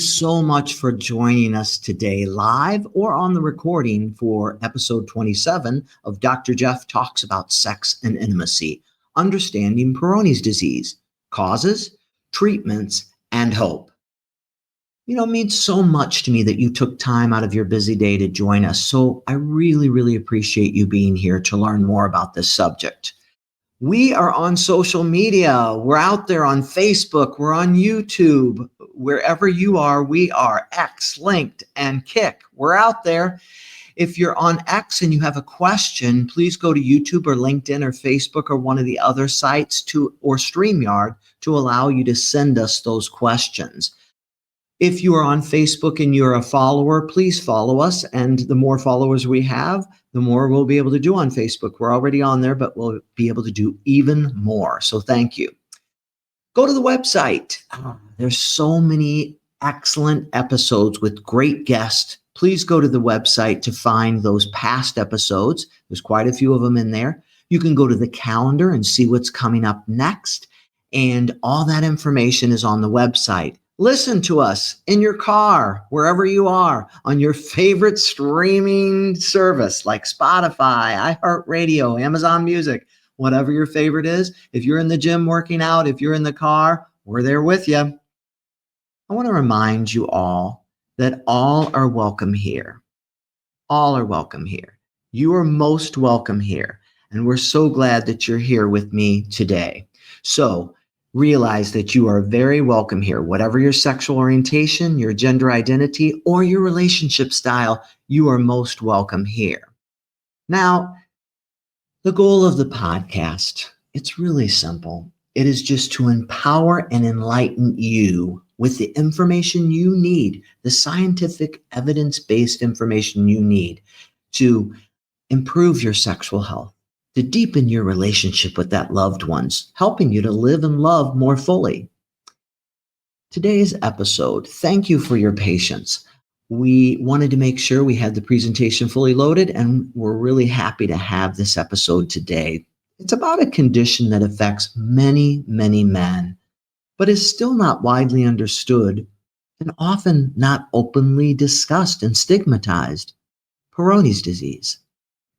So much for joining us today live or on the recording for episode 27 of Dr. Jeff Talks About Sex and Intimacy, Understanding Peyronie's Disease, Causes, Treatments, and Hope. You know, it means so much to me that you took time out of your busy day to join us. So I really appreciate you being here to learn more about this subject. We are on social media. We're out there on Facebook. We're on YouTube. Wherever you are, we are. X, Linked, and Kick. We're out there. If you're on X and you have a question, please go to YouTube or LinkedIn or Facebook or one of the other sites or StreamYard to allow you to send us those questions. If you are on Facebook and you're a follower, please follow us. And the more followers we have, the more we'll be able to do on Facebook. We're already on there, but we'll be able to do even more. So thank you. Go to the website. There's so many excellent episodes with great guests. Please go to the website to find those past episodes. There's quite a few of them in there. You can go to the calendar and see what's coming up next. And all that information is on the website. Listen to us in your car, wherever you are, on your favorite streaming service like Spotify, iHeartRadio, Amazon Music, whatever your favorite is. If you're in the gym working out, if you're in the car, we're there with you. I want to remind you all that all are welcome here. All are welcome here. You are most welcome here. And we're so glad that you're here with me today. So realize that you are very welcome here. Whatever your sexual orientation, your gender identity, or your relationship style, you are most welcome here. Now, the goal of the podcast, it's really simple. It is just to empower and enlighten you with the information you need, the scientific evidence-based information you need to improve your sexual health, to deepen your relationship with that loved ones, helping you to live and love more fully. Today's episode, thank you for your patience. We wanted to make sure we had the presentation fully loaded, and we're really happy to have this episode today. It's about a condition that affects many men, but is still not widely understood and often not openly discussed and stigmatized: Peyronie's disease.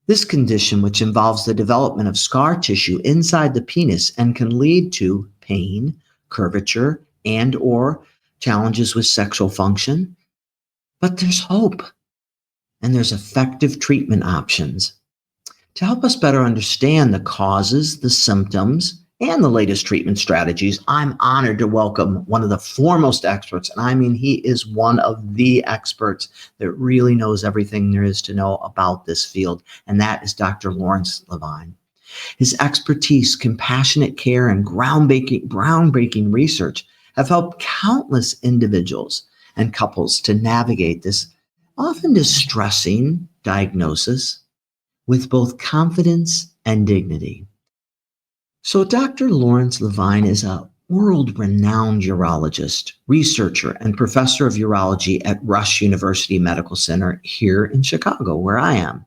This condition, which involves the development of scar tissue inside the penis and can lead to pain, curvature, and or challenges with sexual function. But there's hope, and there's effective treatment options. To help us better understand the causes, the symptoms, and the latest treatment strategies, I'm honored to welcome one of the foremost experts. And I mean, he is one of the experts that really knows everything there is to know about this field. And that is Dr. Laurence Levine. His expertise, compassionate care, and groundbreaking research have helped countless individuals and couples to navigate this often distressing diagnosis with both confidence and dignity. So Dr. Laurence Levine is a world-renowned urologist, researcher, and professor of urology at Rush University Medical Center here in Chicago, where I am.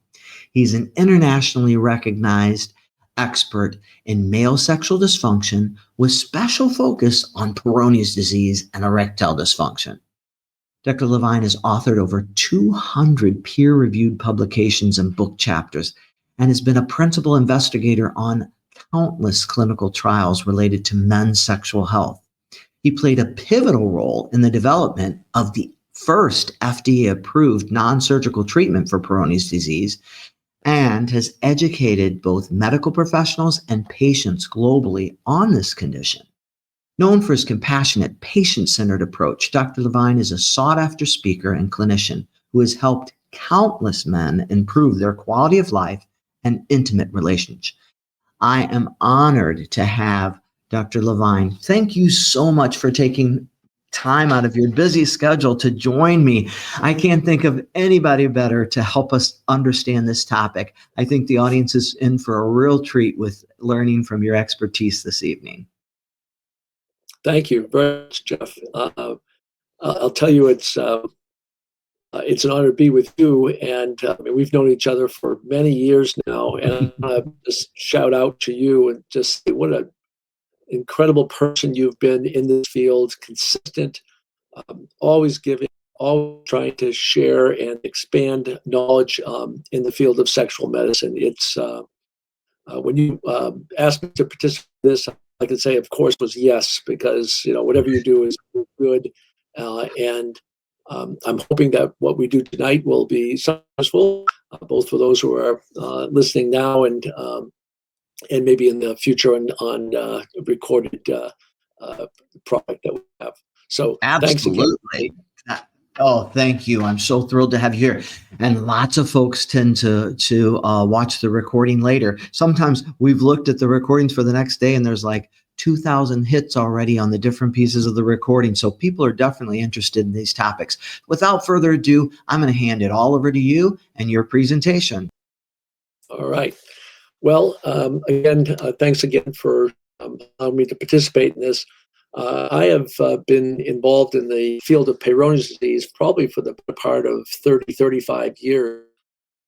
He's an internationally recognized expert in male sexual dysfunction with special focus on Peyronie's disease and erectile dysfunction. Dr. Levine has authored over 200 peer-reviewed publications and book chapters and has been a principal investigator on countless clinical trials related to men's sexual health. He played a pivotal role in the development of the first FDA-approved non-surgical treatment for Peyronie's disease and has educated both medical professionals and patients globally on this condition. Known for his compassionate, patient-centered approach, Dr. Levine is a sought-after speaker and clinician who has helped countless men improve their quality of life and intimate relationships. I am honored to have Dr. Levine. Thank you so much for taking time out of your busy schedule to join me. I can't think of anybody better to help us understand this topic. I think the audience is in for a real treat with learning from your expertise this evening. Thank you very much, Jeff. I'll tell you, it's an honor to be with you, and we've known each other for many years now, and I want to just shout out to you and just say what an incredible person you've been in this field, consistent, always giving, always trying to share and expand knowledge in the field of sexual medicine. It's when you asked me to participate in this, I could say, of course, was yes, because whatever you do is good, and I'm hoping that what we do tonight will be successful, both for those who are listening now and maybe in the future on recorded product that we have. So thanks again. Absolutely. Oh, thank you. I'm so thrilled to have you here. And lots of folks tend to watch the recording later. Sometimes we've looked at the recordings for the next day and there's like 2,000 hits already on the different pieces of the recording. So people are definitely interested in these topics. Without further ado, I'm going to hand it all over to you and your presentation. All right. Well, again, thanks again for allowing me to participate in this. I have been involved in the field of Peyronie's disease probably for the part of 30, 35 years.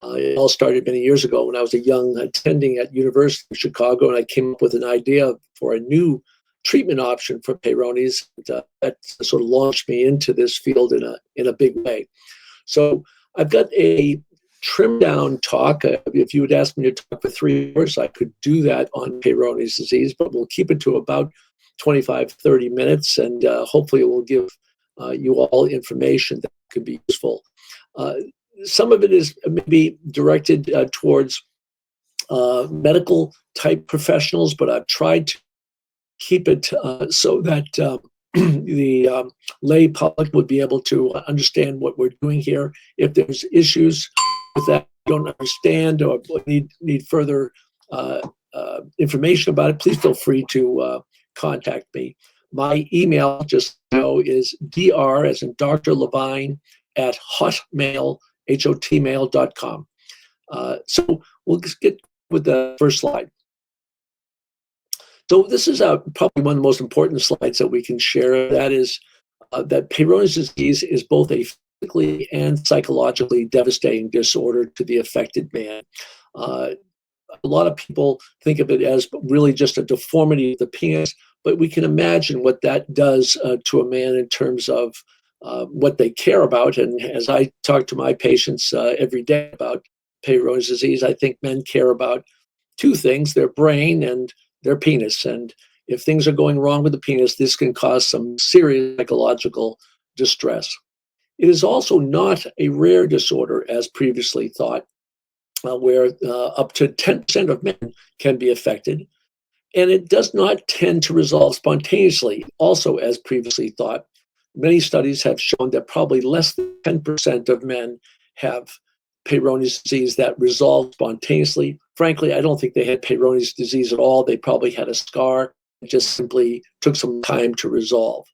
It all started many years ago when I was a young attending at University of Chicago, and I came up with an idea for a new treatment option for Peyronie's. That sort of launched me into this field in a big way. So I've got a trimmed down talk. If you would ask me to talk for 3 hours, I could do that on Peyronie's disease, but we'll keep it to about 25, 30 minutes, and hopefully it will give you all information that could be useful. Some of it is maybe directed towards medical type professionals, but I've tried to keep it so that the lay public would be able to understand what we're doing here. If there's issues with that you don't understand or need further information about it, please feel free to contact me. My email, just know, is dr as in Dr. Levine at hotmail.com. So we'll just get with the first slide. So this is probably one of the most important slides that we can share. That is that Peyronie's disease is both a physically and psychologically devastating disorder to the affected man. A lot of people think of it as really just a deformity of the penis, but we can imagine what that does to a man in terms of what they care about. And as I talk to my patients every day about Peyronie's disease, I think men care about two things: their brain and their penis. And if things are going wrong with the penis, this can cause some serious psychological distress. It is also not a rare disorder, as previously thought, where up to 10% of men can be affected. And it does not tend to resolve spontaneously, also as previously thought. Many studies have shown that probably less than 10% of men have Peyronie's disease that resolved spontaneously. Frankly, I don't think they had Peyronie's disease at all. They probably had a scar. It just simply took some time to resolve.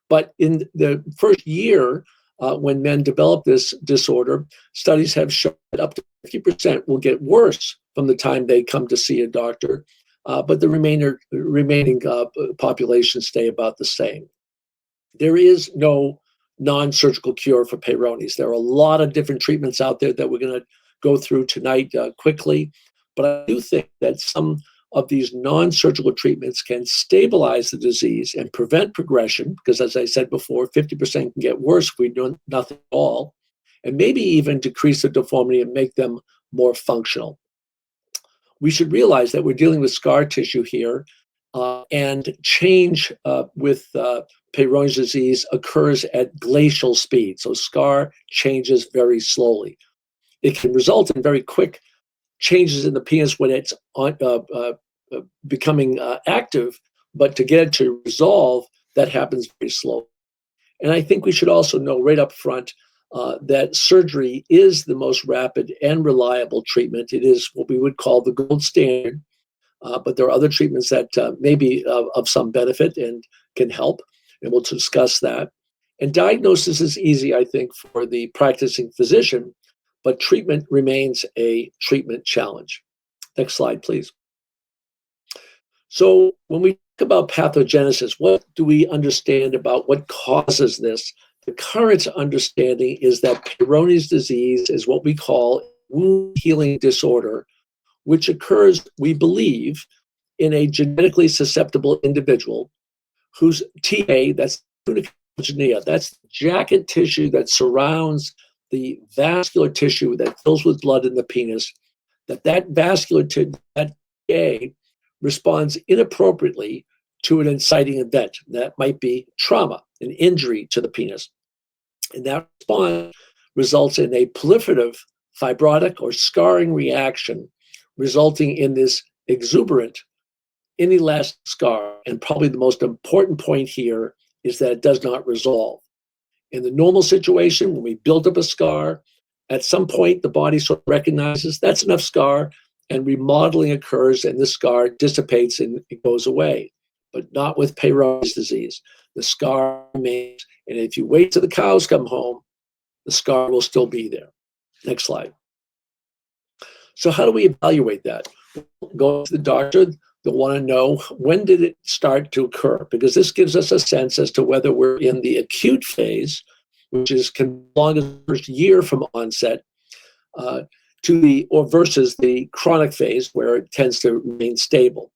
But in the first year, when men develop this disorder, studies have shown that up to 50% will get worse from the time they come to see a doctor, but the remaining population stay about the same. There is no non-surgical cure for Peyronie's. There are a lot of different treatments out there that we're going to go through tonight quickly, but I do think that some of these non-surgical treatments can stabilize the disease and prevent progression, because as I said before, 50% can get worse if we do nothing at all, and maybe even decrease the deformity and make them more functional. We should realize that we're dealing with scar tissue here, and change with Peyronie's disease occurs at glacial speed. So scar changes very slowly. It can result in very quick changes in the penis when it's becoming active, but to get it to resolve, that happens very slow. And I think we should also know right up front that surgery is the most rapid and reliable treatment. It is what we would call the gold standard, but there are other treatments that may be of some benefit and can help, and we'll discuss that. And diagnosis is easy, I think, for the practicing physician, but treatment remains a treatment challenge. Next slide, please. So when we talk about pathogenesis, what do we understand about what causes this? The current understanding is that Peyronie's disease is what we call wound healing disorder, which occurs, we believe, in a genetically susceptible individual whose TA, that's peritoneum. That's the jacket tissue that surrounds the vascular tissue that fills with blood in the penis. That vascular tissue, that A, responds inappropriately to an inciting event. That might be trauma, an injury to the penis. And that response results in a proliferative fibrotic or scarring reaction, resulting in this exuberant, inelastic scar. And probably the most important point here is that it does not resolve. In the normal situation, when we build up a scar, at some point the body sort of recognizes that's enough scar, and remodeling occurs, and the scar dissipates and it goes away. But not with Peyronie's disease. The scar remains, and if you wait till the cows come home, the scar will still be there. Next slide. So how do we evaluate that? Go to the doctor. They'll want to know, when did it start to occur? Because this gives us a sense as to whether we're in the acute phase, which is can long as the first year from onset, versus the chronic phase where it tends to remain stable.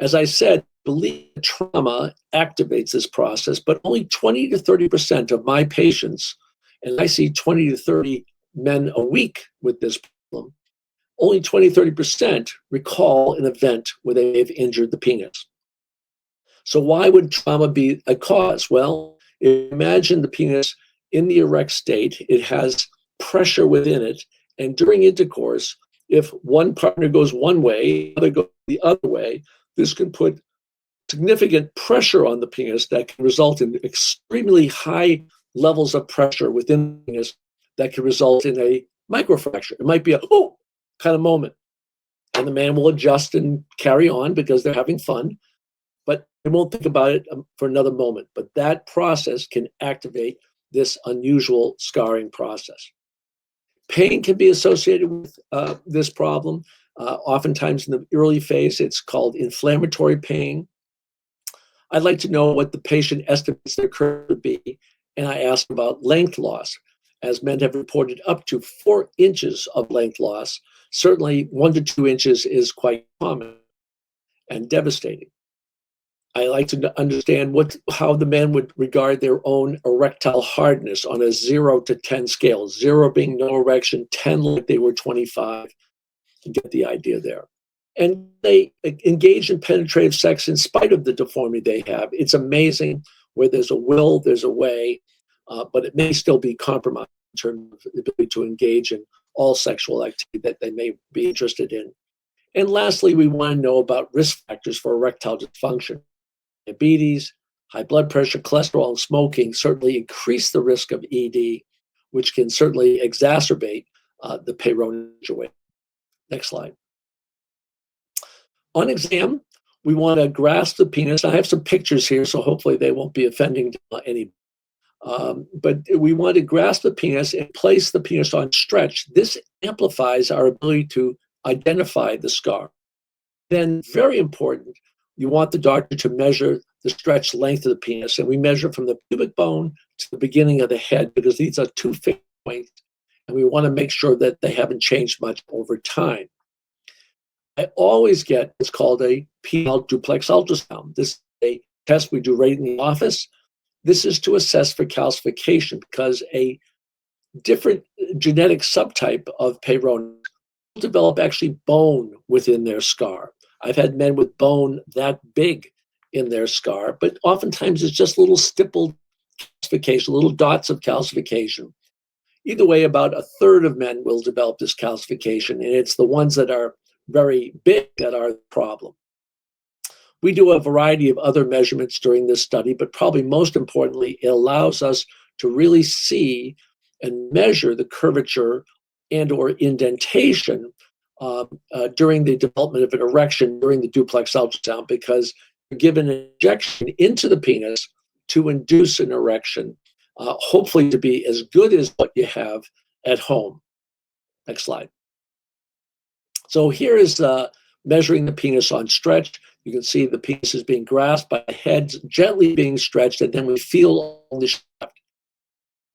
As I said, believe trauma activates this process, but only 20 to 30% of my patients, and I see 20 to 30 men a week with this problem, only 20, 30% recall an event where they may have injured the penis. So why would trauma be a cause? Well, imagine the penis in the erect state. It has pressure within it. And during intercourse, if one partner goes one way, the other goes the other way, this can put significant pressure on the penis that can result in extremely high levels of pressure within the penis that can result in a microfracture. It might be a kind of moment. And the man will adjust and carry on because they're having fun, but they won't think about it for another moment. But that process can activate this unusual scarring process. Pain can be associated with this problem. Oftentimes in the early phase, it's called inflammatory pain. I'd like to know what the patient estimates their curve to be, and I ask about length loss, as men have reported up to 4 inches of length loss. Certainly 1 to 2 inches is quite common and devastating. I like to understand how the man would regard their own erectile hardness on a 0 to 10 scale, 0 being no erection, 10 like they were 25. You get the idea there. And they engage in penetrative sex in spite of the deformity they have. It's amazing. Where there's a will, there's a way, but it may still be compromised in terms of the ability to engage in all sexual activity that they may be interested in. And lastly, we want to know about risk factors for erectile dysfunction. Diabetes, high blood pressure, cholesterol, and smoking certainly increase the risk of ED, which can certainly exacerbate the Peyronie situation. Next slide. On exam, we want to grasp the penis. I have some pictures here, so hopefully they won't be offending any. But we want to grasp the penis and place the penis on stretch. This amplifies our ability to identify the scar. Then, very important, you want the doctor to measure the stretch length of the penis, and we measure from the pubic bone to the beginning of the head, because these are 2 fixed points, and we want to make sure that they haven't changed much over time. I always get what's called a penile duplex ultrasound. This is a test we do right in the office. This is to assess for calcification, because a different genetic subtype of Peyronie will develop actually bone within their scar. I've had men with bone that big in their scar, but oftentimes it's just little stippled calcification, little dots of calcification. Either way, about 1/3 of men will develop this calcification, and it's the ones that are very big that are the problem. We do a variety of other measurements during this study, but probably most importantly, it allows us to really see and measure the curvature and or indentation during the development of an erection during the duplex ultrasound, because you're given an injection into the penis to induce an erection, hopefully to be as good as what you have at home. Next slide. So here is measuring the penis on stretch. You can see the penis is being grasped by the head, gently being stretched, and then we feel on the shaft.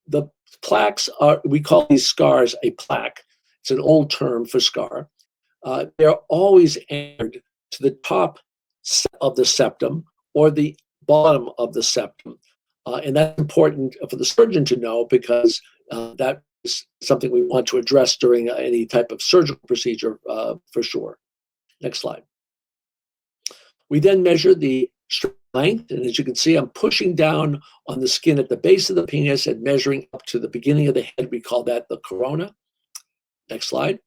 The plaques are, we call these scars a plaque. It's an old term for scar. They're always anchored to the top of the septum or the bottom of the septum. And that's important for the surgeon to know, because that is something we want to address during any type of surgical procedure for sure. Next slide. We then measure the length, and as you can see, I'm pushing down on the skin at the base of the penis and measuring up to the beginning of the head. We call that the corona. Next slide.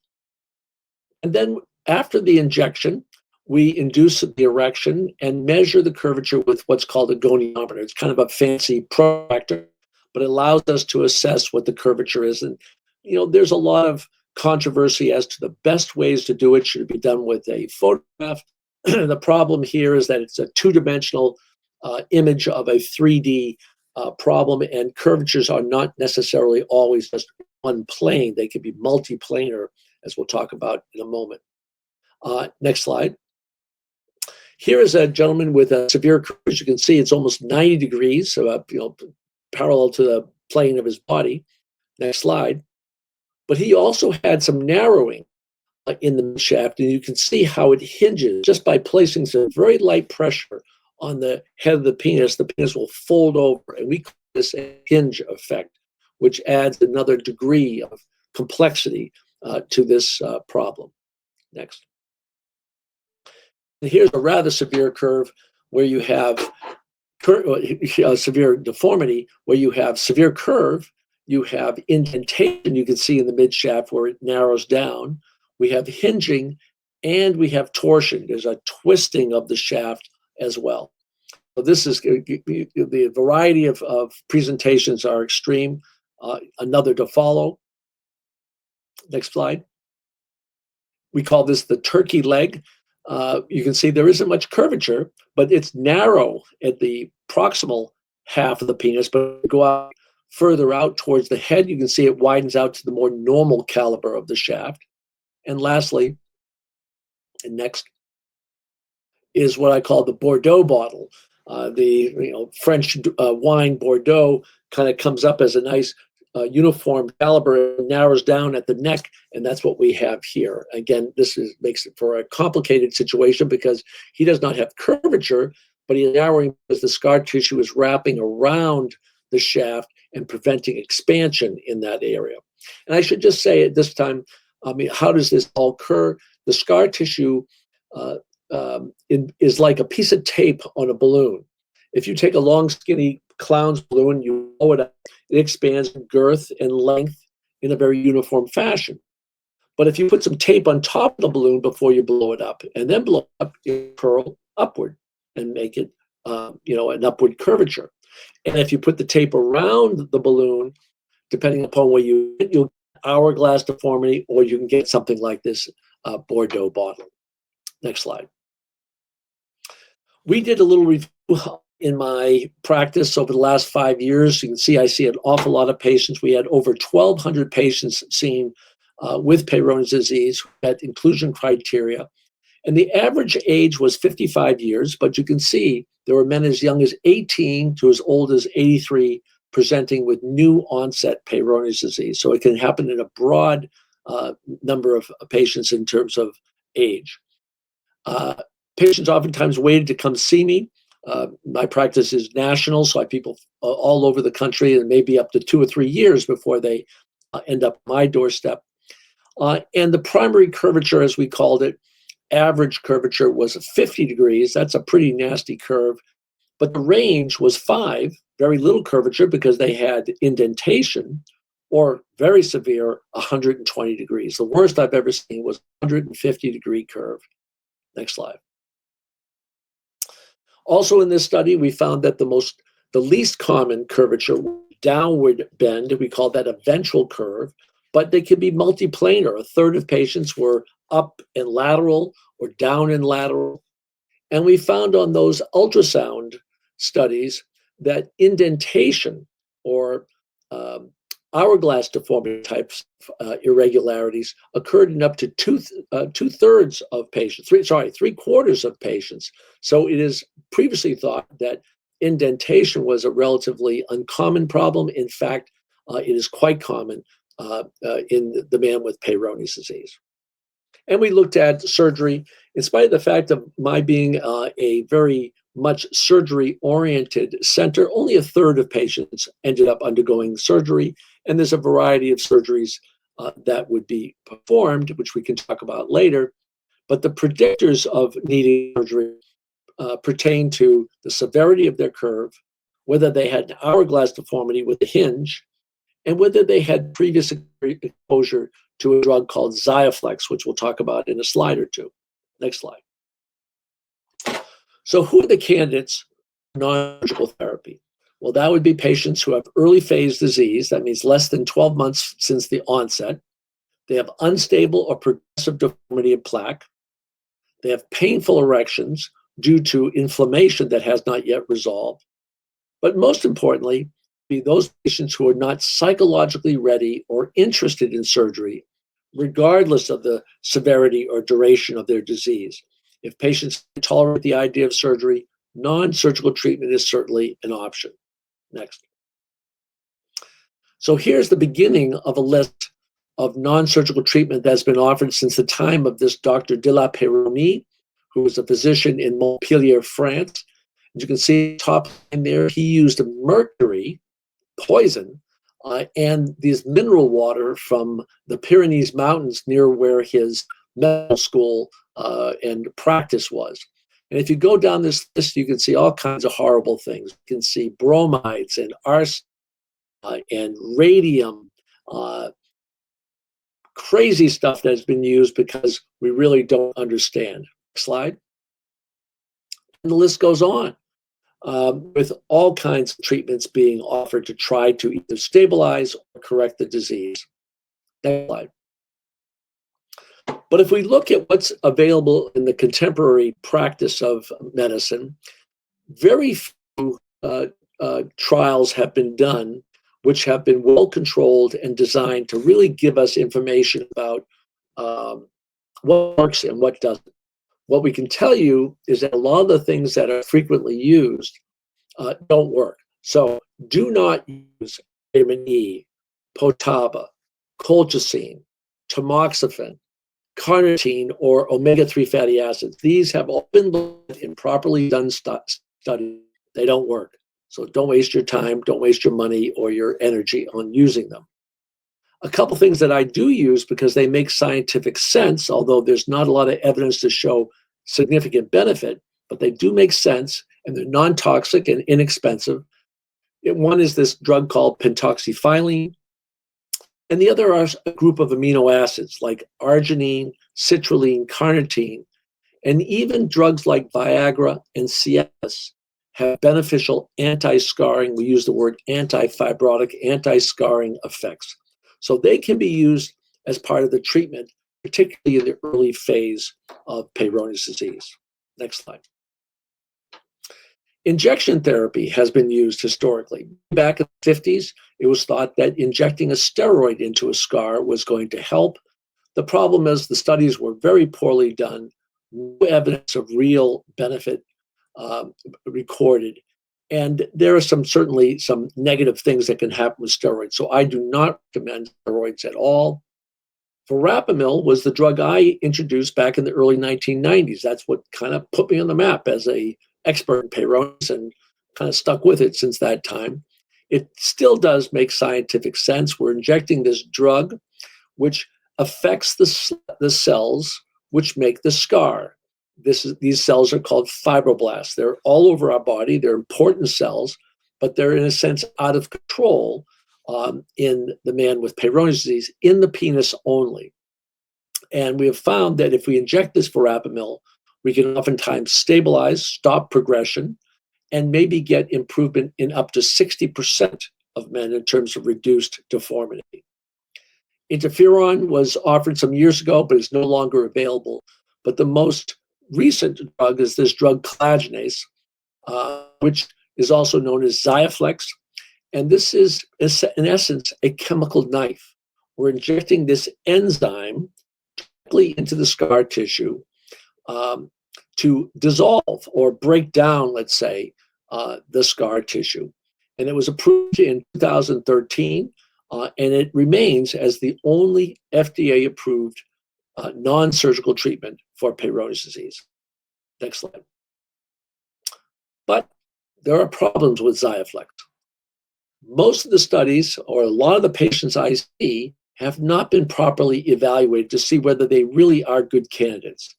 And then after the injection, we induce the erection and measure the curvature with what's called a goniometer. It's kind of a fancy protractor, but it allows us to assess what the curvature is. And, there's a lot of controversy as to the best ways to do it. Should it be done with a photograph? The problem here is that it's a two-dimensional image of a 3D problem, and curvatures are not necessarily always just one plane. They can be multiplanar, as we'll talk about in a moment. Next slide. Here is a gentleman with a severe curve. As you can see, it's almost 90 degrees, so parallel to the plane of his body. Next slide. But he also had some narrowing in the shaft, and you can see how it hinges just by placing some very light pressure on the head of the penis. The penis will fold over, and we call this a hinge effect, which adds another degree of complexity to this problem. Next. And here's a rather severe curve where you have severe deformity, where you have severe curve, you have indentation, you can see in the midshaft where it narrows down. We have hinging, and we have torsion. There's a twisting of the shaft as well. So this is the variety of presentations are extreme. Another to follow. Next slide. We call this the turkey leg. You can see there isn't much curvature, but it's narrow at the proximal half of the penis. But go out further out towards the head, you can see it widens out to the more normal caliber of the shaft. And lastly, and next, is what I call the Bordeaux bottle. The French wine Bordeaux kind of comes up as a nice uniform caliber and narrows down at the neck, and that's what we have here. Again, this makes it for a complicated situation because he does not have curvature, but he's narrowing because the scar tissue is wrapping around the shaft and preventing expansion in that area. And I should just say at this time, how does this all occur? The scar tissue is like a piece of tape on a balloon. If you take a long, skinny clown's balloon, you blow it up, it expands in girth and length in a very uniform fashion. But if you put some tape on top of the balloon before you blow it up, and then blow it up, you curl upward and make it, an upward curvature. And if you put the tape around the balloon, depending upon where you'll get hourglass deformity, or you can get something like this Bordeaux bottle. Next slide. We did a little review in my practice over the last 5 years. You can see I see an awful lot of patients. We had over 1,200 patients seen with Peyronie's disease who had inclusion criteria. And the average age was 55 years, but you can see there were men as young as 18 to as old as 83 presenting with new onset Peyronie's disease. So it can happen in a broad number of patients in terms of age. Patients oftentimes waited to come see me. My practice is national, so I have people all over the country, and maybe up to 2 or 3 years before they end up on my doorstep. And the primary curvature, as we called it, average curvature was 50 degrees. That's a pretty nasty curve. But the range was 5, very little curvature because they had indentation, or very severe, 120 degrees. The worst I've ever seen was 150-degree curve. Next slide. Also in this study, we found that the least common curvature, downward bend, we call that a ventral curve, but they can be multiplanar. A third of patients were up and lateral or down and lateral. And we found on those ultrasound studies that indentation or hourglass deformity types irregularities occurred in up to two-thirds of patients, three-quarters of patients. So it is previously thought that indentation was a relatively uncommon problem. In fact, it is quite common in the man with Peyronie's disease. And we looked at surgery. In spite of the fact of my being a very much surgery-oriented center. Only a third of patients ended up undergoing surgery, and there's a variety of surgeries that would be performed, which we can talk about later. But the predictors of needing surgery pertain to the severity of their curve, whether they had an hourglass deformity with a hinge, and whether they had previous exposure to a drug called Xiaflex, which we'll talk about in a slide or two. Next slide. So who are the candidates for non-surgical therapy? Well, that would be patients who have early phase disease. That means less than 12 months since the onset. They have unstable or progressive deformity of plaque. They have painful erections due to inflammation that has not yet resolved. But most importantly, be those patients who are not psychologically ready or interested in surgery, regardless of the severity or duration of their disease. If patients tolerate the idea of surgery, non-surgical treatment is certainly an option. Next. So here's the beginning of a list of non-surgical treatment that's been offered since the time of this Dr. de la Peyronie, who was a physician in Montpellier, France. As you can see, top line there, he used mercury, poison, and this mineral water from the Pyrenees Mountains near where his medical school and practice was. And if you go down this list, you can see all kinds of horrible things. You can see bromides and arsenic and radium, crazy stuff that's been used because we really don't understand. Next slide. And the list goes on. With all kinds of treatments being offered to try to either stabilize or correct the disease. Next slide. But if we look at what's available in the contemporary practice of medicine, very few trials have been done which have been well controlled and designed to really give us information about what works and what doesn't. What we can tell you is that a lot of the things that are frequently used don't work. So do not use vitamin E, potaba, colchicine, tamoxifen, carnitine, or omega-3 fatty acids. These have all been looked at in properly done studies. They don't work. So don't waste your time, don't waste your money or your energy on using them. A couple things that I do use because they make scientific sense, although there's not a lot of evidence to show significant benefit, but they do make sense and they're non-toxic and inexpensive. One is this drug called pentoxifylline, and the other are a group of amino acids like arginine, citrulline, carnitine, and even drugs like Viagra and Cialis have beneficial anti-scarring, we use the word anti-fibrotic, anti-scarring effects. So they can be used as part of the treatment, particularly in the early phase of Peyronie's disease. Next slide. Injection therapy has been used historically. Back in the 50s, it was thought that injecting a steroid into a scar was going to help. The problem is the studies were very poorly done, no evidence of real benefit recorded. And there are certainly some negative things that can happen with steroids. So I do not recommend steroids at all. Verapamil was the drug I introduced back in the early 1990s. That's what kind of put me on the map as an expert in Peyronie's and kind of stuck with it since that time. It still does make scientific sense. We're injecting this drug, which affects the cells which make the scar. These cells are called fibroblasts. They're all over our body. They're important cells, but they're in a sense out of control in the man with Peyronie's disease, in the penis only. And we have found that if we inject this verapamil, we can oftentimes stabilize, stop progression, and maybe get improvement in up to 60% of men in terms of reduced deformity. Interferon was offered some years ago, but is no longer available. But the most recent drug is this drug collagenase, which is also known as Xiaflex. And this is, in essence, a chemical knife. We're injecting this enzyme directly into the scar tissue to dissolve or break down, let's say, the scar tissue. And it was approved in 2013, and it remains as the only FDA-approved non-surgical treatment for Peyronie's disease. Next slide. But there are problems with Xiaflex. Most of the studies, or a lot of the patients I see, have not been properly evaluated to see whether they really are good candidates.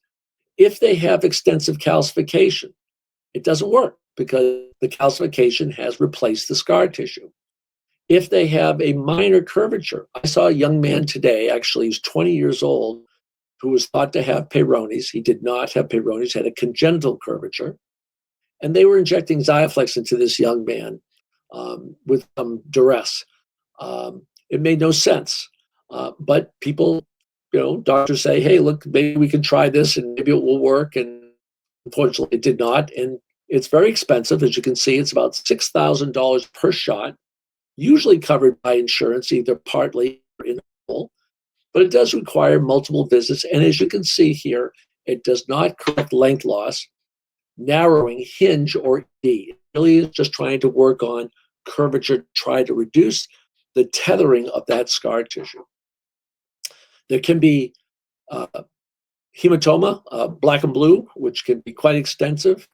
If they have extensive calcification, it doesn't work because the calcification has replaced the scar tissue. If they have a minor curvature, I saw a young man today, actually he's 20 years old, who was thought to have Peyronie's. He did not have Peyronie's, had a congenital curvature. And they were injecting Xiaflex into this young man with some duress. It made no sense. But people, doctors say, hey, look, maybe we can try this and maybe it will work. And unfortunately, it did not. And it's very expensive. As you can see, it's about $6,000 per shot, usually covered by insurance, either partly or in full. But it does require multiple visits. And as you can see here, it does not correct length loss, narrowing, hinge, or D. It really is just trying to work on curvature, try to reduce the tethering of that scar tissue. There can be hematoma, black and blue, which can be quite extensive,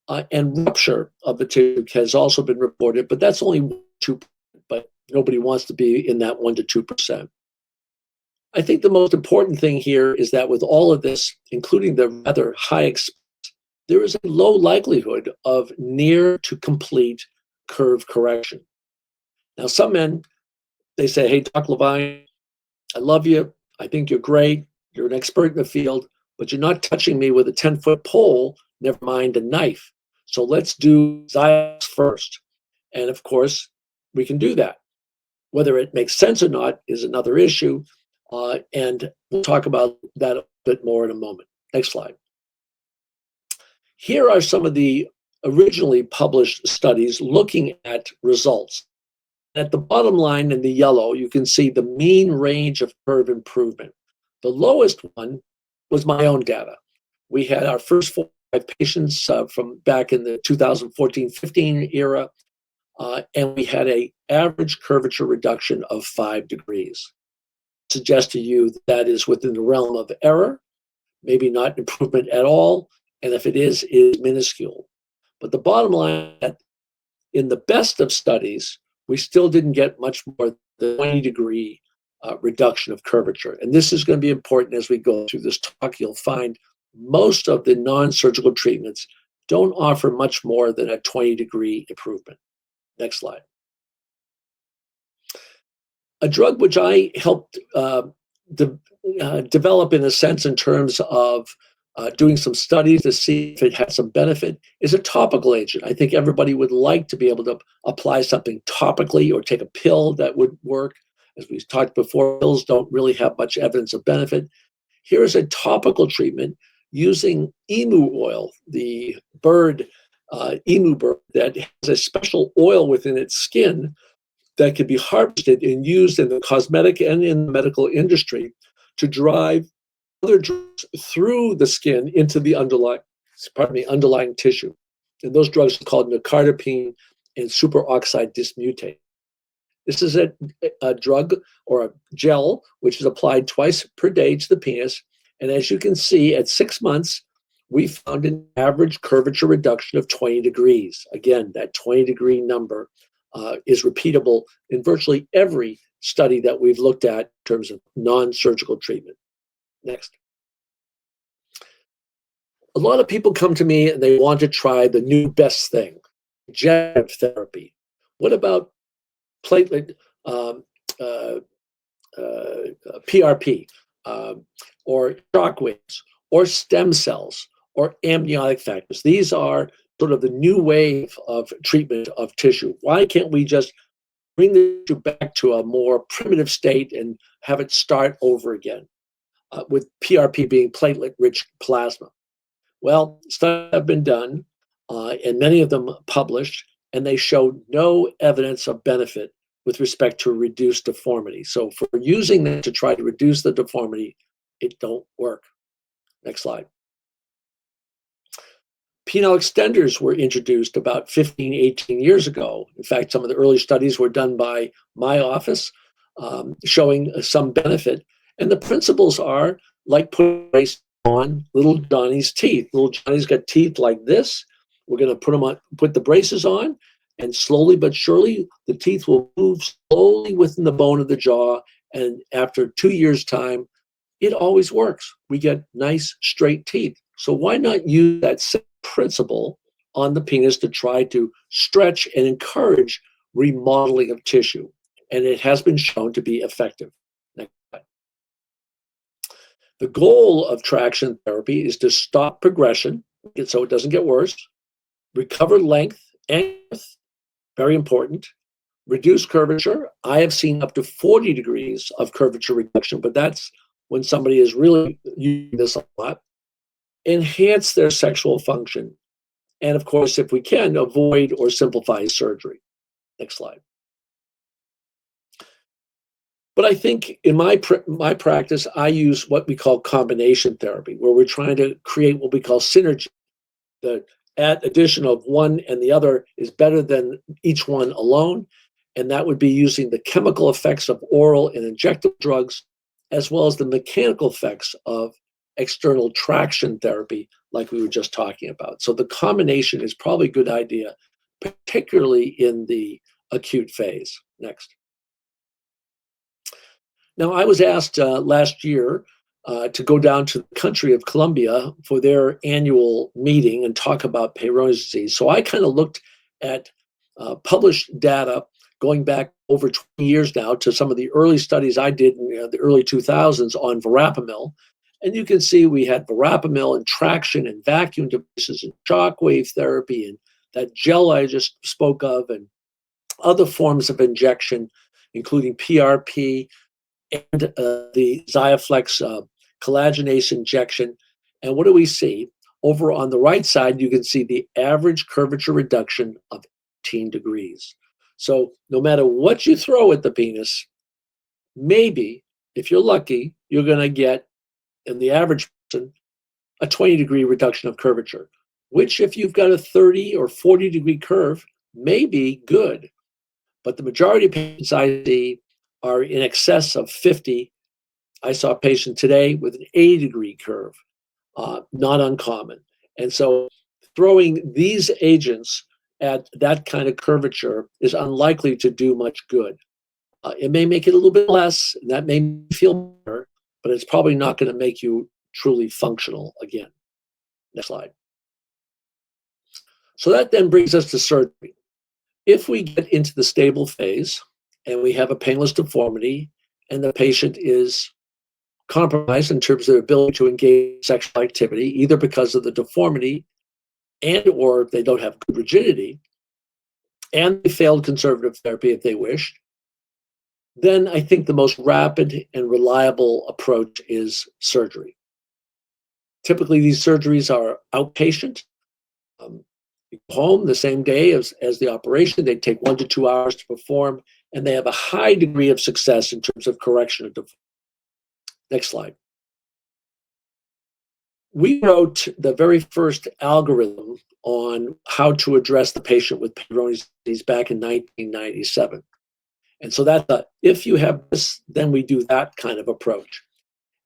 and rupture of the tissue has also been reported, but that's only 2%, but nobody wants to be in that 1% to 2%. I think the most important thing here is that with all of this, including the rather high expense, there is a low likelihood of near to complete curve correction. Now, some men, they say, hey, Dr. Levine, I love you. I think you're great. You're an expert in the field, but you're not touching me with a 10-foot pole, never mind a knife. So let's do Xiaflex first. And of course, we can do that. Whether it makes sense or not is another issue. And we'll talk about that a bit more in a moment. Next slide. Here are some of the originally published studies looking at results. At the bottom line in the yellow, you can see the mean range of curve improvement. The lowest one was my own data. We had our first 4 or 5 patients from back in the 2014-15 era, and we had an average curvature reduction of 5 degrees. Suggest to you that is within the realm of error, maybe not improvement at all, and if it is minuscule. But the bottom line, in the best of studies, we still didn't get much more than 20-degree reduction of curvature. And this is going to be important as we go through this talk. You'll find most of the non-surgical treatments don't offer much more than a 20-degree improvement. Next slide. A drug which I helped develop in a sense in terms of doing some studies to see if it had some benefit is a topical agent. I think everybody would like to be able to apply something topically or take a pill that would work. As we talked before, pills don't really have much evidence of benefit. Here is a topical treatment using emu oil, the bird, emu bird, that has a special oil within its skin that can be harvested and used in the cosmetic and in the medical industry to drive other drugs through the skin into the underlying tissue. And those drugs are called nicardipine and superoxide dismutase. This is a drug or a gel which is applied twice per day to the penis. And as you can see, at 6 months, we found an average curvature reduction of 20 degrees. Again, that 20-degree number is repeatable in virtually every study that we've looked at in terms of non-surgical treatment. Next. A lot of people come to me and they want to try the new best thing, regenerative therapy. What about platelet PRP or shockwaves or stem cells or amniotic factors? These are sort of the new wave of treatment of tissue. Why can't we just bring the tissue back to a more primitive state and have it start over again? With PRP being platelet-rich plasma. Well, studies have been done, and many of them published, and they showed no evidence of benefit with respect to reduced deformity. So for using that to try to reduce the deformity, it don't work. Next slide. Penile extenders were introduced about 15, 18 years ago. In fact, some of the early studies were done by my office, showing some benefit. And the principles are like putting brace on little Johnny's teeth. Little Johnny's got teeth like this. we're going to put the braces on, and slowly but surely, the teeth will move slowly within the bone of the jaw. And after 2 years' time, it always works. We get nice, straight teeth. So why not use that same principle on the penis to try to stretch and encourage remodeling of tissue? And it has been shown to be effective. Next slide. The goal of traction therapy is to stop progression, so it doesn't get worse, recover length and width, very important, reduce curvature. I have seen up to 40 degrees of curvature reduction, but that's when somebody is really using this a lot. Enhance their sexual function. And of course, if we can, avoid or simplify surgery. Next slide. But I think in my practice, I use what we call combination therapy, where we're trying to create what we call synergy. The addition of one and the other is better than each one alone. And that would be using the chemical effects of oral and injectable drugs, as well as the mechanical effects of external traction therapy, like we were just talking about. So the combination is probably a good idea, particularly in the acute phase. Next. Now, I was asked last year to go down to the country of Colombia for their annual meeting and talk about Peyronie's disease. So I kind of looked at published data going back over 20 years now to some of the early studies I did in the early 2000s on verapamil. And you can see we had verapamil and traction and vacuum devices and shockwave therapy and that gel I just spoke of and other forms of injection, including PRP, and the Xiaflex collagenase injection. And what do we see? Over on the right side, you can see the average curvature reduction of 18 degrees. So no matter what you throw at the penis, maybe, if you're lucky, you're going to get, in the average person, a 20-degree reduction of curvature, which if you've got a 30 or 40-degree curve, may be good. But the majority of patients I see are in excess of 50. I saw a patient today with an 80-degree curve, not uncommon. And so throwing these agents at that kind of curvature is unlikely to do much good. It may make it a little bit less, and that may feel better, but it's probably not going to make you truly functional again. Next slide. So that then brings us to surgery. If we get into the stable phase and we have a painless deformity and the patient is compromised in terms of their ability to engage in sexual activity, either because of the deformity and or they don't have good rigidity, and they failed conservative therapy if they wished, then I think the most rapid and reliable approach is surgery. Typically, these surgeries are outpatient. You go home the same day as the operation. They take 1 to 2 hours to perform, and they have a high degree of success in terms of correction of deformity. Next slide. We wrote the very first algorithm on how to address the patient with Peyronie's disease back in 1997. And so that's if you have this, then we do that kind of approach.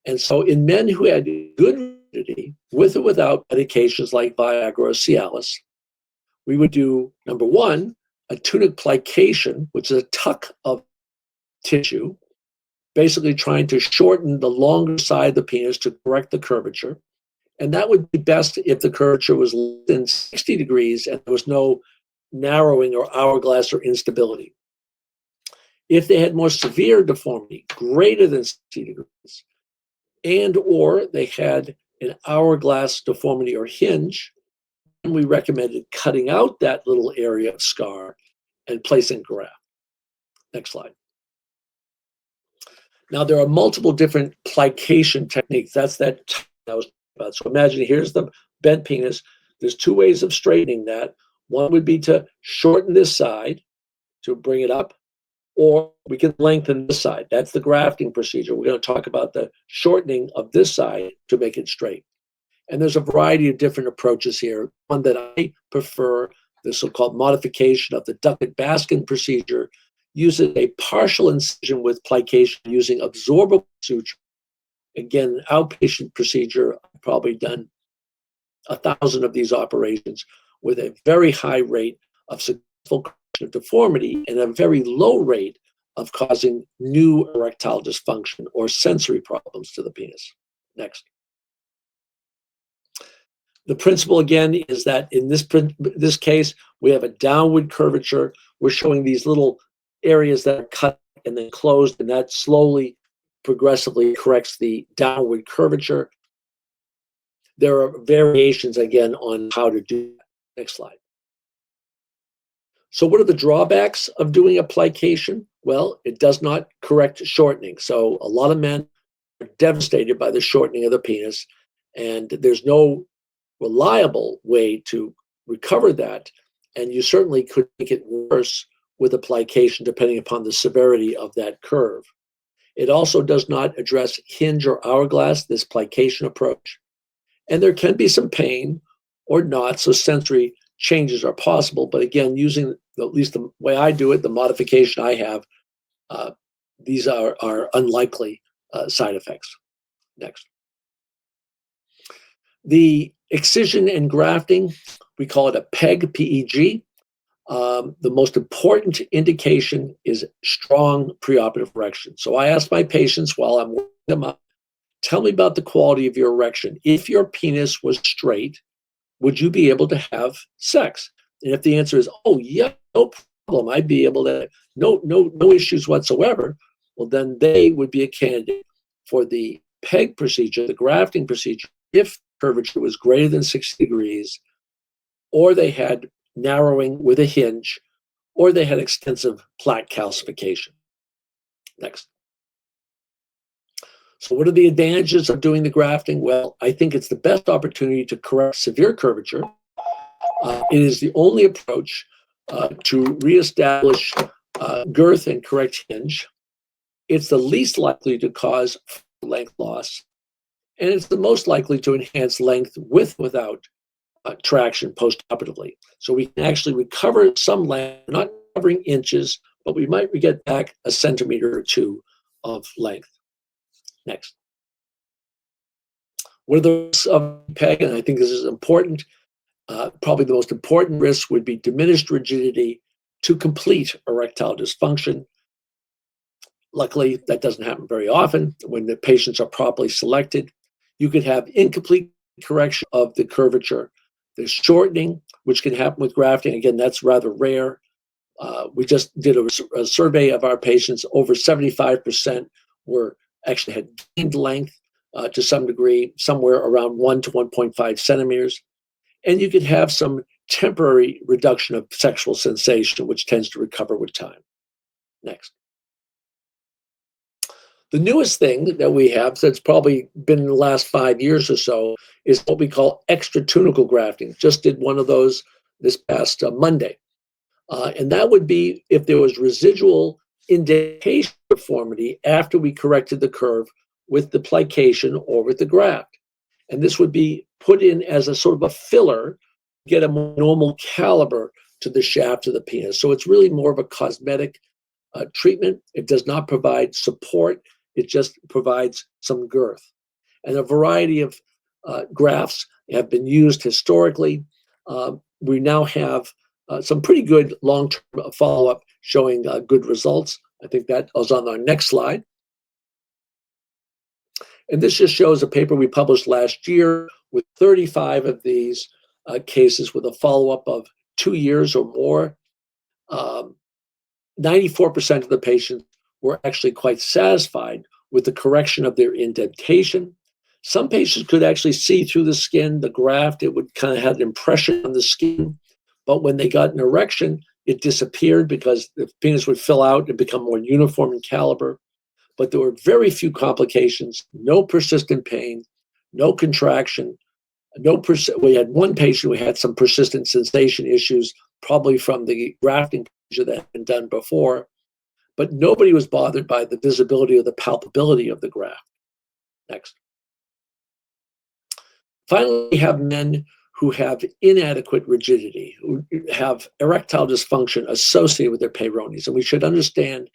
And so in men who had good rigidity, with or without medications like Viagra or Cialis, we would do, number one, a tunic plication, which is a tuck of tissue, basically trying to shorten the longer side of the penis to correct the curvature. And that would be best if the curvature was less than 60 degrees and there was no narrowing or hourglass or instability. If they had more severe deformity, greater than 60 degrees, and or they had an hourglass deformity or hinge, then we recommended cutting out that little area of scar and placing graft. Next slide. Now, there are multiple different plication techniques. That's that I was about. So imagine here's the bent penis. There's two ways of straightening that. One would be to shorten this side to bring it up, or we can lengthen this side. That's the grafting procedure. We're going to talk about the shortening of this side to make it straight. And there's a variety of different approaches here. One that I prefer, the so-called modification of the Duckett-Baskin procedure, uses a partial incision with plication using absorbable suture. Again, outpatient procedure. I've probably done 1,000 of these operations with a very high rate of successful correction of deformity and a very low rate of causing new erectile dysfunction or sensory problems to the penis. Next. The principle, again, is that in this case, we have a downward curvature. We're showing these little areas that are cut and then closed, and that slowly, progressively corrects the downward curvature. There are variations, again, on how to do that. Next slide. So what are the drawbacks of doing application? Well, it does not correct shortening. So a lot of men are devastated by the shortening of the penis, and there's no reliable way to recover that. And you certainly could make it worse with application depending upon the severity of that curve. It also does not address hinge or hourglass, this plication approach. And there can be some pain or not, so sensory changes are possible. But again, using at least the way I do it, the modification I have, these are unlikely side effects. Next. The excision and grafting, we call it a PEG, P-E-G. The most important indication is strong preoperative erection. So I ask my patients while I'm working them up, tell me about the quality of your erection. If your penis was straight, would you be able to have sex? And if the answer is, oh yeah, no problem, I'd be able to, no issues whatsoever, well then they would be a candidate for the PEG procedure, the grafting procedure, if curvature was greater than 60 degrees, or they had narrowing with a hinge, or they had extensive plaque calcification. Next. So what are the advantages of doing the grafting? Well, I think it's the best opportunity to correct severe curvature. It is the only approach to reestablish girth and correct hinge. It's the least likely to cause length loss, and it's the most likely to enhance length with without traction postoperatively. So we can actually recover some length, not covering inches, but we might get back a centimeter or two of length. Next. What are the risks of PEG? And I think this is important. Probably the most important risk would be diminished rigidity to complete erectile dysfunction. Luckily, that doesn't happen very often when the patients are properly selected. You could have incomplete correction of the curvature. There's shortening, which can happen with grafting. Again, that's rather rare. We just did a survey of our patients. Over 75% were actually had gained length to some degree, somewhere around 1 to 1.5 centimeters. And you could have some temporary reduction of sexual sensation, which tends to recover with time. Next. The newest thing that we have, that's probably been in the last 5 years or so, is what we call extratunical grafting. Just did one of those this past Monday. And that would be if there was residual indentation deformity after we corrected the curve with the plication or with the graft. And this would be put in as a sort of a filler, get a more normal caliber to the shaft of the penis. So it's really more of a cosmetic treatment. It does not provide support. It just provides some girth. And a variety of grafts have been used historically. We now have some pretty good long-term follow-up showing good results. I think that was on our next slide. And this just shows a paper we published last year with 35 of these cases with a follow-up of 2 years or more. 94% of the patients were actually quite satisfied with the correction of their indentation. Some patients could actually see through the skin, the graft. It would kind of have an impression on the skin. But when they got an erection, it disappeared because the penis would fill out and become more uniform in caliber. But there were very few complications, no persistent pain, no contraction, we had one patient who had some persistent sensation issues, probably from the grafting procedure that had been done before, but nobody was bothered by the visibility or the palpability of the graft. Next. Finally, we have men who have inadequate rigidity, who have erectile dysfunction associated with their Peyronies. And we should understand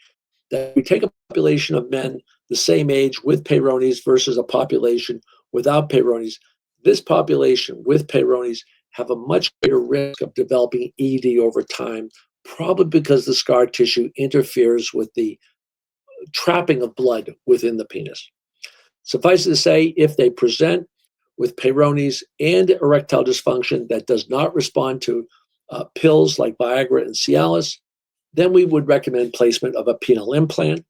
that we take a population of men the same age with Peyronies versus a population without Peyronies. This population with Peyronies have a much greater risk of developing ED over time, probably because the scar tissue interferes with the trapping of blood within the penis. Suffice it to say, if they present with Peyronie's and erectile dysfunction that does not respond to pills like Viagra and Cialis, then we would recommend placement of a penile implant.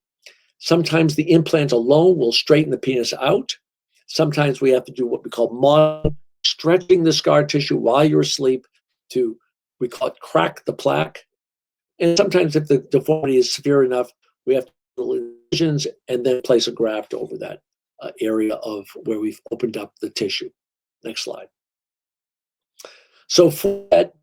Sometimes the implant alone will straighten the penis out. Sometimes we have to do what we call modeling, stretching the scar tissue while you're asleep to, we call it crack the plaque. And sometimes if the deformity is severe enough, we have to do incisions and then place a graft over that area of where we've opened up the tissue. Next slide. So for that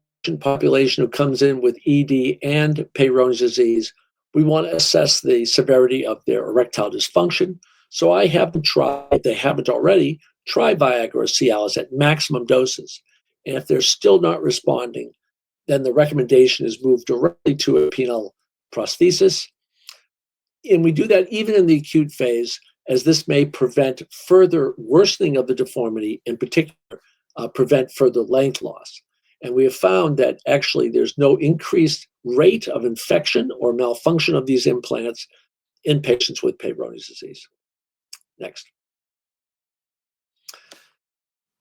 population who comes in with ED and Peyronie's disease, we want to assess the severity of their erectile dysfunction. So I have them try, if they haven't already, try Viagra or Cialis at maximum doses. And if they're still not responding, then the recommendation is move directly to a penile prosthesis. And we do that even in the acute phase, as this may prevent further worsening of the deformity, in particular, prevent further length loss. And we have found that actually there's no increased rate of infection or malfunction of these implants in patients with Peyronie's disease. Next.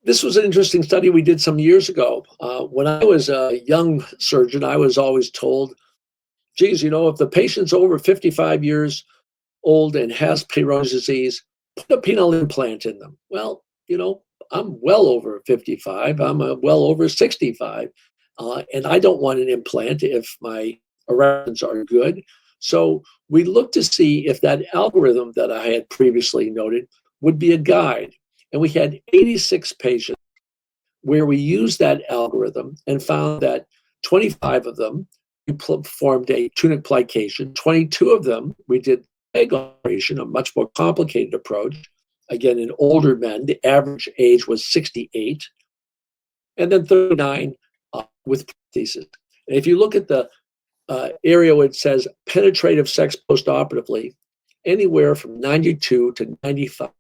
This was an interesting study we did some years ago. When I was a young surgeon, I was always told, geez, you know, if the patient's over 55 years old and has Peyronie's disease, put a penile implant in them. Well, you know, I'm well over 55. I'm well over 65. And I don't want an implant if my erections are good. So we looked to see if that algorithm that I had previously noted would be a guide. And we had 86 patients where we used that algorithm and found that 25 of them, we performed a tunic plication. 22 of them, we did leg operation, a much more complicated approach. Again, in older men, the average age was 68. And then 39 with prosthesis. And if you look at the area where it says penetrative sex postoperatively, anywhere from 92 to 95%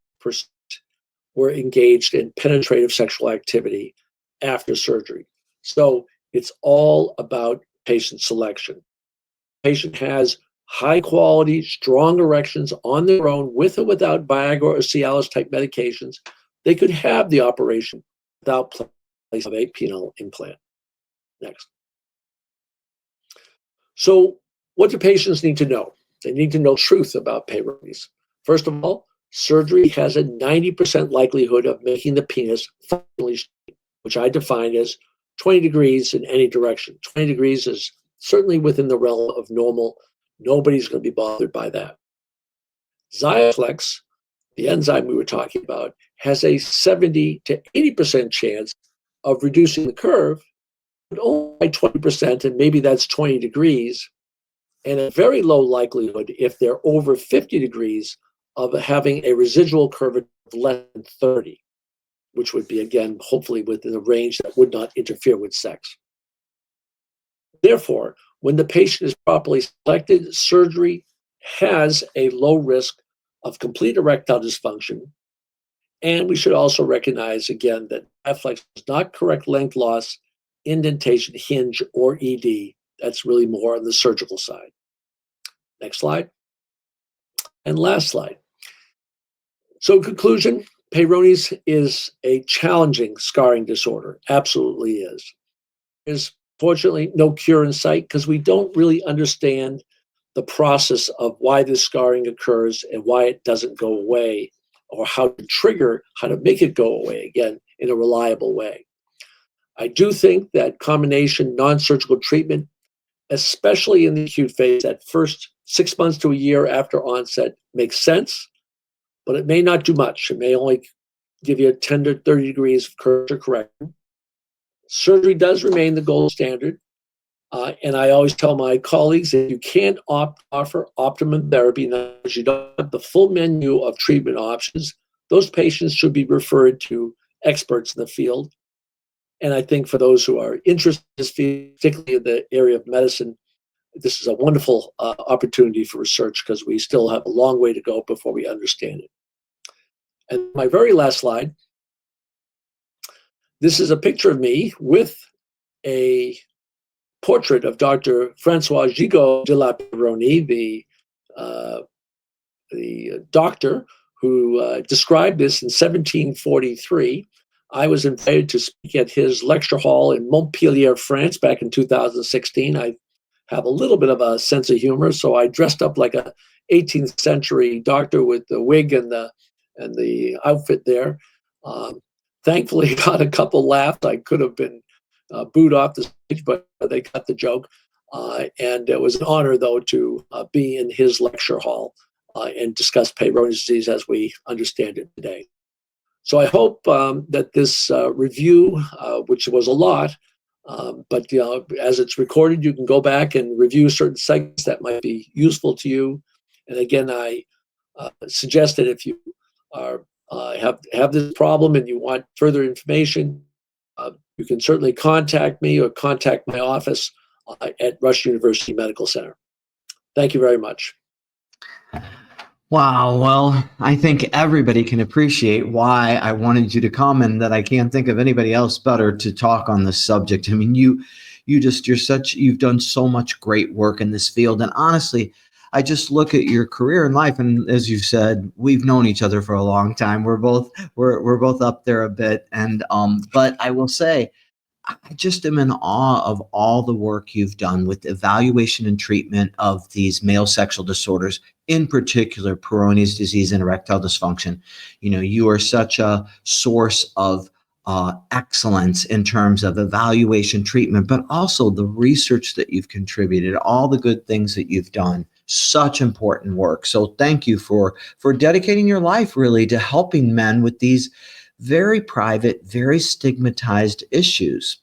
were engaged in penetrative sexual activity after surgery. So it's all about patient selection. Patient has high quality, strong erections on their own with or without Viagra or Cialis type medications. They could have the operation without place of a penile implant. Next. So what do patients need to know? They need to know truth about Peyronie's. First of all, surgery has a 90% likelihood of making the penis functionally straight, which I define as 20 degrees in any direction. 20 degrees is certainly within the realm of normal. Nobody's going to be bothered by that. Xiaflex, the enzyme we were talking about, has a 70 to 80% chance of reducing the curve, but only by 20%, and maybe that's 20 degrees, and a very low likelihood if they're over 50 degrees of having a residual curvature of less than 30, which would be, again, hopefully within a range that would not interfere with sex. Therefore, when the patient is properly selected, surgery has a low risk of complete erectile dysfunction. And we should also recognize, again, that Xiaflex does not correct length loss, indentation, hinge, or ED. That's really more on the surgical side. Next slide. And last slide. So in conclusion, Peyronie's is a challenging scarring disorder. Absolutely is. There's fortunately no cure in sight because we don't really understand the process of why this scarring occurs and why it doesn't go away, or how to trigger, how to make it go away again in a reliable way. I do think that combination non-surgical treatment, especially in the acute phase, that first 6 months to a year after onset, makes sense, but it may not do much. It may only give you 10 to 30 degrees of curvature correction. Surgery does remain the gold standard. And I always tell my colleagues, if you can't offer optimum therapy, because you don't have the full menu of treatment options, those patients should be referred to experts in the field. And I think for those who are interested in this field, particularly in the area of medicine, this is a wonderful opportunity for research because we still have a long way to go before we understand it. And my very last slide, this is a picture of me with a portrait of Dr. Francois Gigot de la Peyronie, the doctor who described this in 1743. I was invited to speak at his lecture hall in Montpellier, France, back in 2016. I have a little bit of a sense of humor, so I dressed up like a 18th century doctor with the wig and the outfit there. Thankfully, got a couple laughs. I could have been booed off the stage, but they got the joke. And it was an honor, though, to be in his lecture hall and discuss Peyronie's disease as we understand it today. So I hope that this review, which was a lot, but as it's recorded, you can go back and review certain segments that might be useful to you. And again, I suggest that if you have this problem and you want further information, you can certainly contact me or contact my office at Rush University Medical Center. Thank you very much. Wow. Well, I think everybody can appreciate why I wanted you to come, and that I can't think of anybody else better to talk on this subject. I mean, you've done so much great work in this field. And honestly, I just look at your career in life, and as you said, we've known each other for a long time. We're both up there a bit. And but I will say, I just am in awe of all the work you've done with evaluation and treatment of these male sexual disorders, in particular Peyronie's disease and erectile dysfunction. You are such a source of excellence in terms of evaluation, treatment, but also the research that you've contributed, all the good things that you've done. Such important work. So thank you for dedicating your life really to helping men with these very private, very stigmatized issues.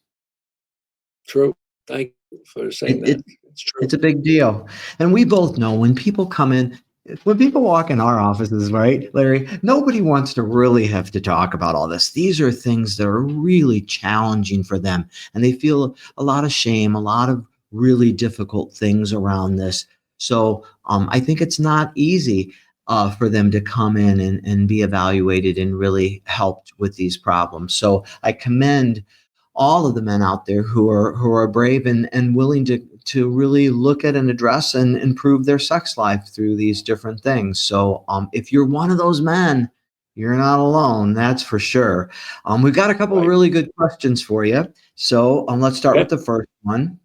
True. Thank you for saying that. It's true. It's a big deal. And we both know when people walk in our offices, right, Larry, nobody wants to really have to talk about all this. These are things that are really challenging for them, and they feel a lot of shame, a lot of really difficult things around this. So I think it's not easy for them to come in and be evaluated and really helped with these problems. So I commend all of the men out there who are brave and willing to really look at and address and improve their sex life through these different things. So if you're one of those men, you're not alone, that's for sure. We've got a couple of really good questions for you. So let's start with the first one.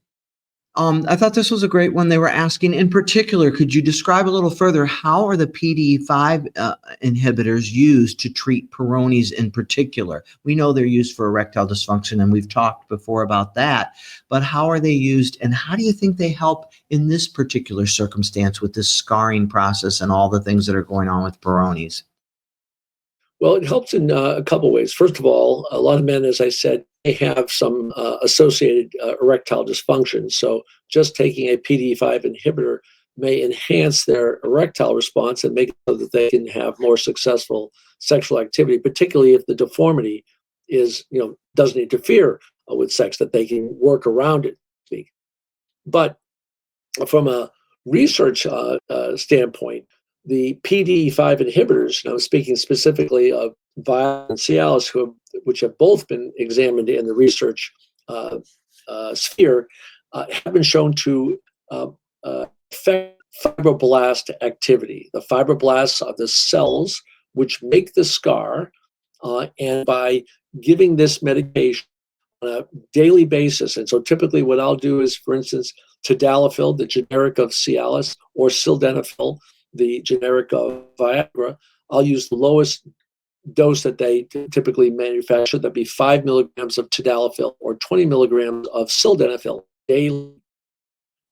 I thought this was a great one. They were asking, in particular, could you describe a little further, how are the PDE5 inhibitors used to treat Peyronie's in particular? We know they're used for erectile dysfunction, and we've talked before about that, but how are they used, and how do you think they help in this particular circumstance with this scarring process and all the things that are going on with Peyronie's? Well, it helps in a couple ways. First of all, a lot of men, as I said, may have some associated erectile dysfunction. So just taking a PDE5 inhibitor may enhance their erectile response and make it so that they can have more successful sexual activity, particularly if the deformity doesn't interfere with sex, that they can work around it. But from a research standpoint, the PDE5 inhibitors, and I'm speaking specifically of Viagra and Cialis, which have both been examined in the research sphere, have been shown to affect fibroblast activity. The fibroblasts are the cells which make the scar, and by giving this medication on a daily basis, and so typically what I'll do is, for instance, tadalafil, the generic of Cialis, or sildenafil, the generic of Viagra, I'll use the lowest dose that they typically manufacture. That'd be 5 milligrams of tadalafil or 20 milligrams of sildenafil daily.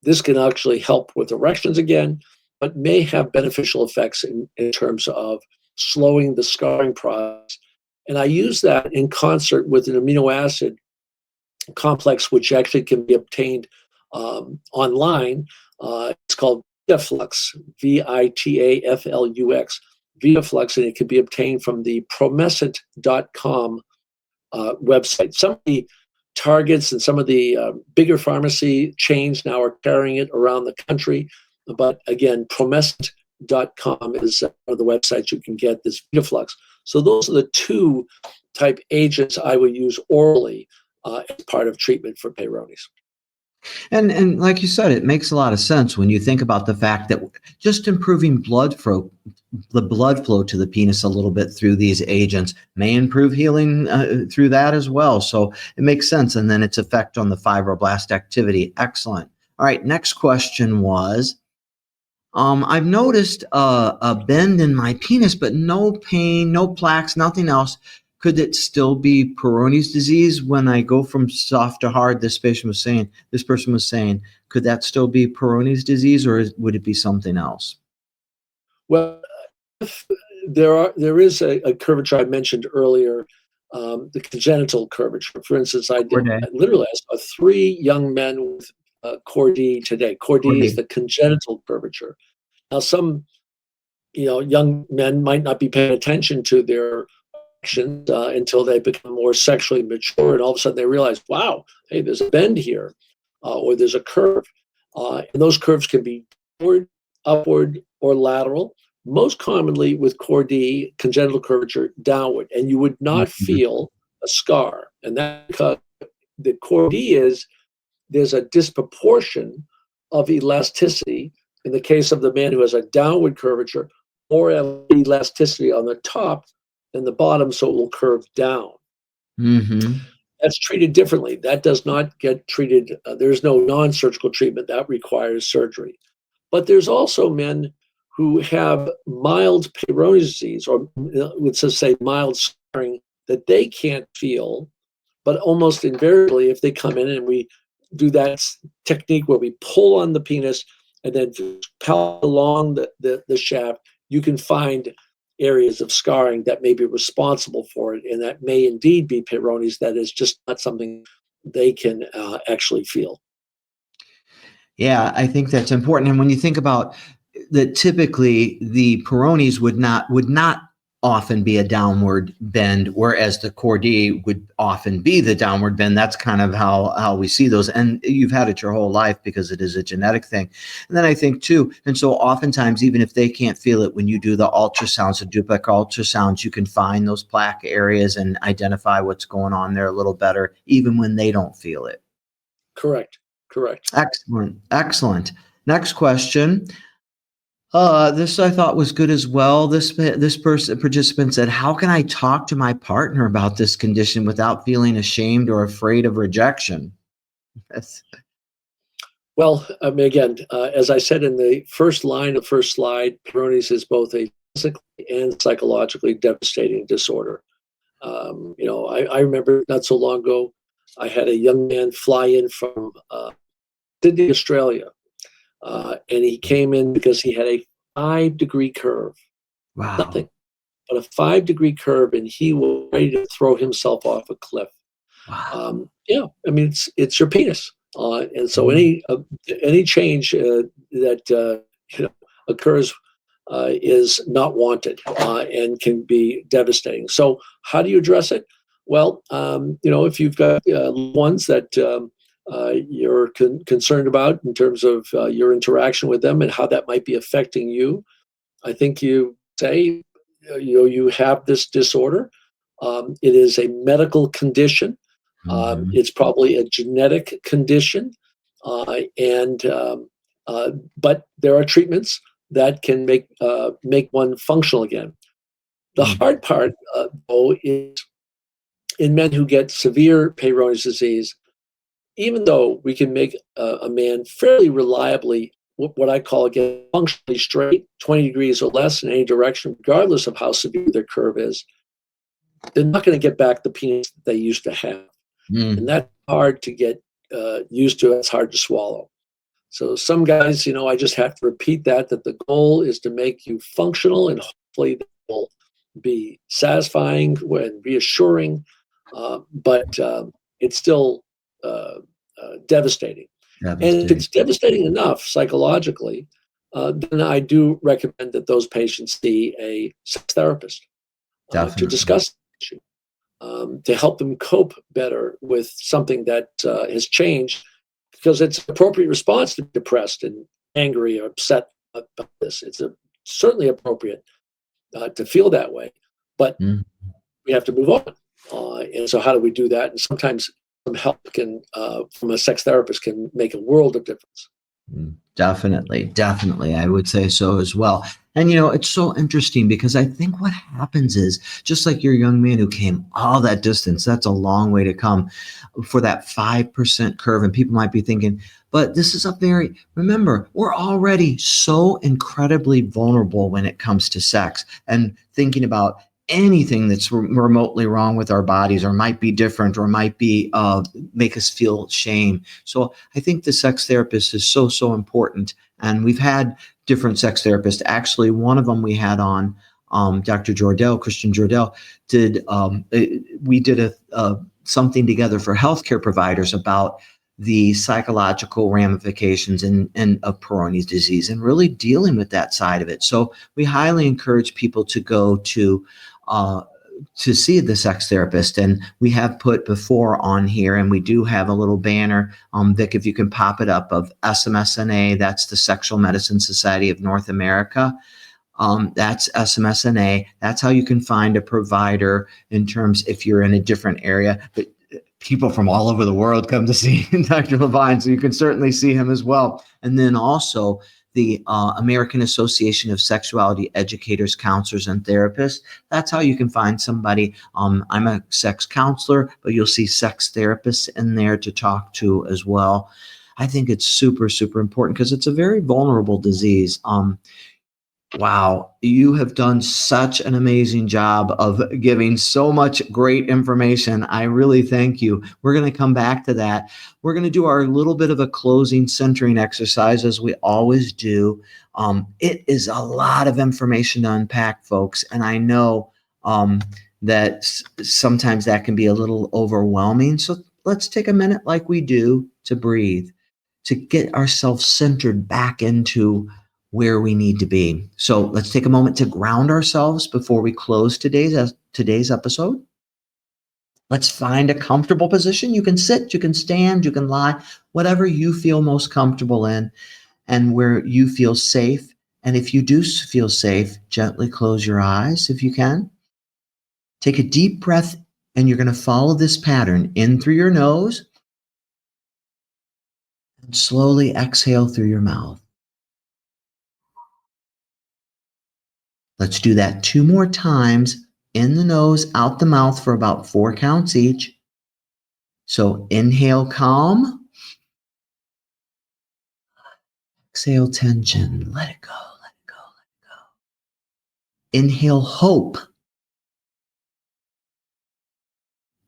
This can actually help with erections again, but may have beneficial effects in terms of slowing the scarring process. And I use that in concert with an amino acid complex, which actually can be obtained online. It's called Vitaflux, Vitaflux, Vitaflux, and it can be obtained from the promescent.com website. Some of the Targets and some of the bigger pharmacy chains now are carrying it around the country. But again, providers.com is are the websites you can get this VitaFlux. So those are the two type agents I would use orally as part of treatment for Peyronie's. And like you said, it makes a lot of sense when you think about the fact that just improving the blood flow to the penis a little bit through these agents may improve healing through that as well. So it makes sense. And then its effect on the fibroblast activity. Excellent. All right. Next question was, I've noticed a bend in my penis, but no pain, no plaques, nothing else. Could it still be Peyronie's disease when I go from soft to hard? This person was saying, could that still be Peyronie's disease, or would it be something else? Well, if there is a curvature I mentioned earlier, the congenital curvature. For instance, I saw 3 young men with Core D today. Core D is the congenital curvature. Now, some young men might not be paying attention to their actions until they become more sexually mature, and all of a sudden they realize, wow, hey, there's a bend here, or there's a curve, and those curves can be downward, upward, or lateral. Most commonly with Core D, congenital curvature, downward, and you would not feel a scar, and that's because the Core D there's a disproportion of elasticity in the case of the man who has a downward curvature, more elasticity on the top than the bottom, so it will curve down. Mm-hmm. That's treated differently. That does not get treated. There's no non-surgical treatment that requires surgery. But there's also men who have mild Peyronie's disease, or let's just say mild scarring, that they can't feel, but almost invariably, if they come in and we do that technique where we pull on the penis and then pound along the shaft, you can find areas of scarring that may be responsible for it, and that may indeed be Peyronie's. That is just not something they can actually feel. Yeah, I think that's important. And when you think about that, typically the Peyronie's would not often be a downward bend, whereas the Core D would often be the downward bend. That's kind of how we see those. And you've had it your whole life because it is a genetic thing. And then I think too, and so oftentimes, even if they can't feel it, when you do the ultrasounds, the duplex ultrasounds, you can find those plaque areas and identify what's going on there a little better, even when they don't feel it. Correct. Excellent. Next question. This I thought was good as well. This participant said, "How can I talk to my partner about this condition without feeling ashamed or afraid of rejection?" Well, I mean, again, as I said in the first line of first slide, Peyronie's is both a physically and psychologically devastating disorder. I remember not so long ago, I had a young man fly in from Sydney, Australia. And he came in because he had a 5-degree curve. Wow. Nothing but a 5-degree curve, and he was ready to throw himself off a cliff. Wow. I mean, it's your penis. And so any change that occurs is not wanted and can be devastating. So how do you address it? Well, if you've got ones that you're concerned about in terms of your interaction with them and how that might be affecting you, I think you say, you have this disorder. It is a medical condition. It's probably a genetic condition, but there are treatments that can make one functional again. The hard part, though, is in men who get severe Peyronie's disease. Even though we can make a man fairly reliably what I call, again, functionally straight, 20 degrees or less in any direction, regardless of how severe their curve is, they're not going to get back the penis that they used to have. And that's hard to get used to. It's hard to swallow. So some guys, I just have to repeat that the goal is to make you functional, and hopefully that will be satisfying and reassuring, but it's still devastating. And if it's devastating enough psychologically, then I do recommend that those patients see a sex therapist to discuss the issue, to help them cope better with something that has changed, because it's an appropriate response to be depressed and angry or upset about this. It's a certainly appropriate to feel that way, but Mm. we have to move on. And so how do we do that? And sometimes some help from a sex therapist can make a world of difference. Definitely. I would say so as well. And, it's so interesting because I think what happens is just like your young man who came all that distance, that's a long way to come for that 5% curve. And people might be thinking, but this is remember, we're already so incredibly vulnerable when it comes to sex and thinking about anything that's remotely wrong with our bodies or might be different or might be make us feel shame. So I think the sex therapist is so important. And we've had different sex therapists. Actually, one of them we had on, Dr. Jordell, Christian Jordell, we did something together for healthcare providers about the psychological ramifications of Peyronie's disease and really dealing with that side of it. So we highly encourage people to go to see the sex therapist. And we have put before on here, and we do have a little banner, Vic, if you can pop it up, of SMSNA. That's the Sexual Medicine Society of North America. That's SMSNA. That's how you can find a provider in terms if you're in a different area. But people from all over the world come to see Dr. Levine, so you can certainly see him as well. And then also the American Association of Sexuality Educators, Counselors, and Therapists. That's how you can find somebody. I'm a sex counselor, but you'll see sex therapists in there to talk to as well. I think it's super important because it's a very vulnerable disease. Wow, you have done such an amazing job of giving so much great information. I really thank you. We're going to come back to that. We're going to do our little bit of a closing centering exercise as we always do. It is a lot of information to unpack, folks, and I know that sometimes that can be a little overwhelming. So let's take a minute like we do to breathe, to get ourselves centered back into where we need to be. So let's take a moment to ground ourselves before we close today's episode. Let's find a comfortable position. You can sit, you can stand, you can lie, whatever you feel most comfortable in and where you feel safe. And if you do feel safe, gently close your eyes if you can. Take a deep breath, and you're going to follow this pattern in through your nose and slowly exhale through your mouth. Let's do that 2 more times, in the nose, out the mouth, for about 4 counts each. So inhale, calm. Exhale, tension. Let it go, let it go, let it go. Inhale, hope.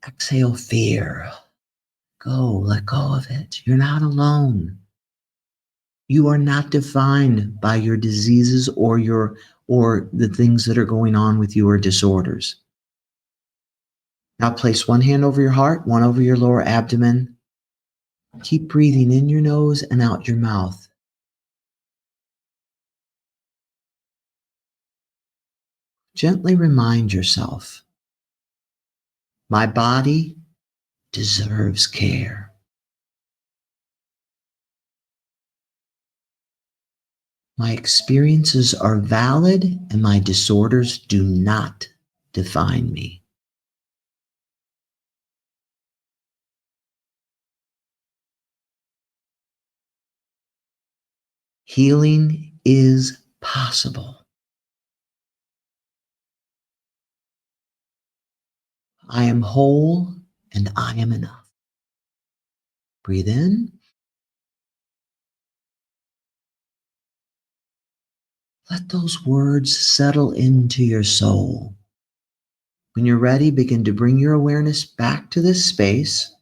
Exhale, fear. Go, let go of it. You're not alone. You are not defined by your diseases or the things that are going on with you or disorders. Now place one hand over your heart, one over your lower abdomen. Keep breathing in your nose and out your mouth. Gently remind yourself, my body deserves care. My experiences are valid and my disorders do not define me. Healing is possible. I am whole and I am enough. Breathe in. Let those words settle into your soul. When you're ready, begin to bring your awareness back to this space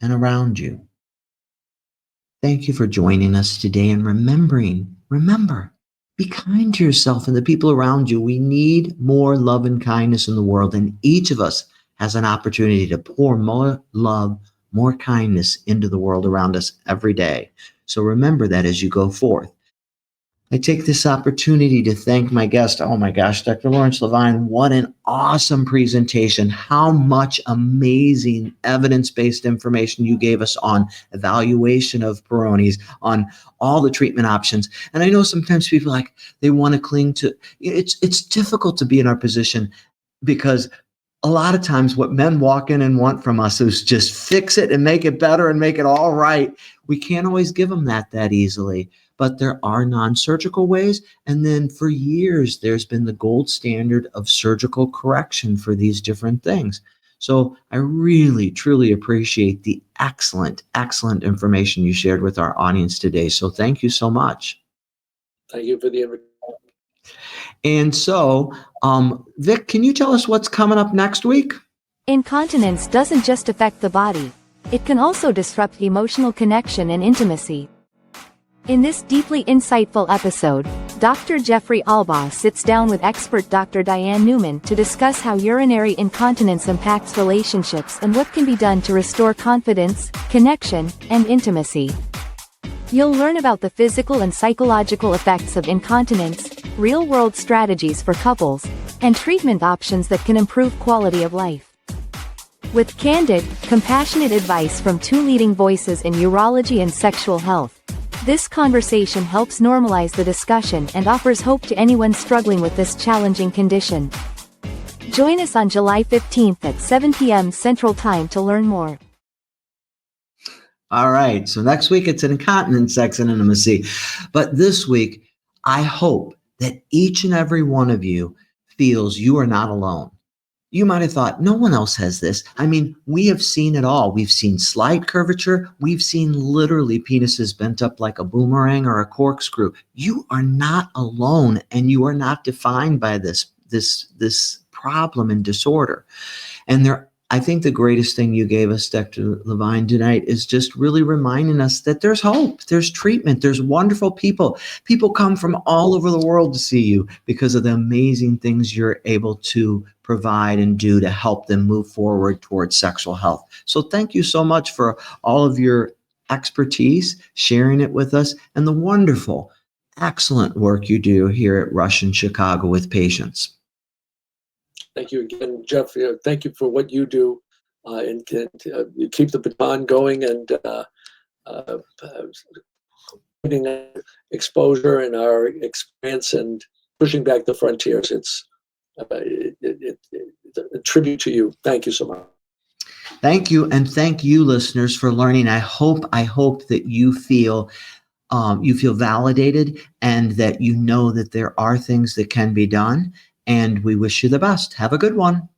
and around you. Thank you for joining us today and remember, be kind to yourself and the people around you. We need more love and kindness in the world, and each of us has an opportunity to pour more love, more kindness into the world around us every day. So remember that as you go forth. I take this opportunity to thank my guest. Oh my gosh, Dr. Laurence Levine, what an awesome presentation. How much amazing evidence-based information you gave us on evaluation of Peyronie's, on all the treatment options. And I know sometimes people they want to cling to, it's difficult to be in our position because a lot of times what men walk in and want from us is just fix it and make it better and make it all right. We can't always give them that easily, but there are non-surgical ways. And then for years, there's been the gold standard of surgical correction for these different things. So I really, truly appreciate the excellent, excellent information you shared with our audience today. So thank you so much. Thank you for the invitation. And so, Vic, can you tell us what's coming up next week? Incontinence doesn't just affect the body. It can also disrupt emotional connection and intimacy. In this deeply insightful episode, Dr. Jeffrey Albaugh sits down with expert Dr. Diane Newman to discuss how urinary incontinence impacts relationships and what can be done to restore confidence, connection, and intimacy. You'll learn about the physical and psychological effects of incontinence, real-world strategies for couples, and treatment options that can improve quality of life. With candid, compassionate advice from two leading voices in urology and sexual health, this conversation helps normalize the discussion and offers hope to anyone struggling with this challenging condition. Join us on July 15th at 7 p.m. Central Time to learn more. All right. So next week it's incontinence, sex, and intimacy. But this week, I hope that each and every one of you feels you are not alone. You might have thought, no one else has this. I mean, we have seen it all. We've seen slight curvature. We've seen literally penises bent up like a boomerang or a corkscrew. You are not alone, and you are not defined by this problem and disorder. And I think the greatest thing you gave us, Dr. Levine, tonight is just really reminding us that there's hope, there's treatment, there's wonderful people. People come from all over the world to see you because of the amazing things you're able to provide and do to help them move forward towards sexual health. So thank you so much for all of your expertise, sharing it with us, and the wonderful, excellent work you do here at Rush in Chicago with patients. Thank you again, Jeff. Thank you for what you do, and you keep the baton going and putting exposure and our experience and pushing back the frontiers. It's a tribute to you. Thank you so much. Thank you, and thank you, listeners, for learning. I hope that you feel validated and that you know that there are things that can be done. And we wish you the best. Have a good one.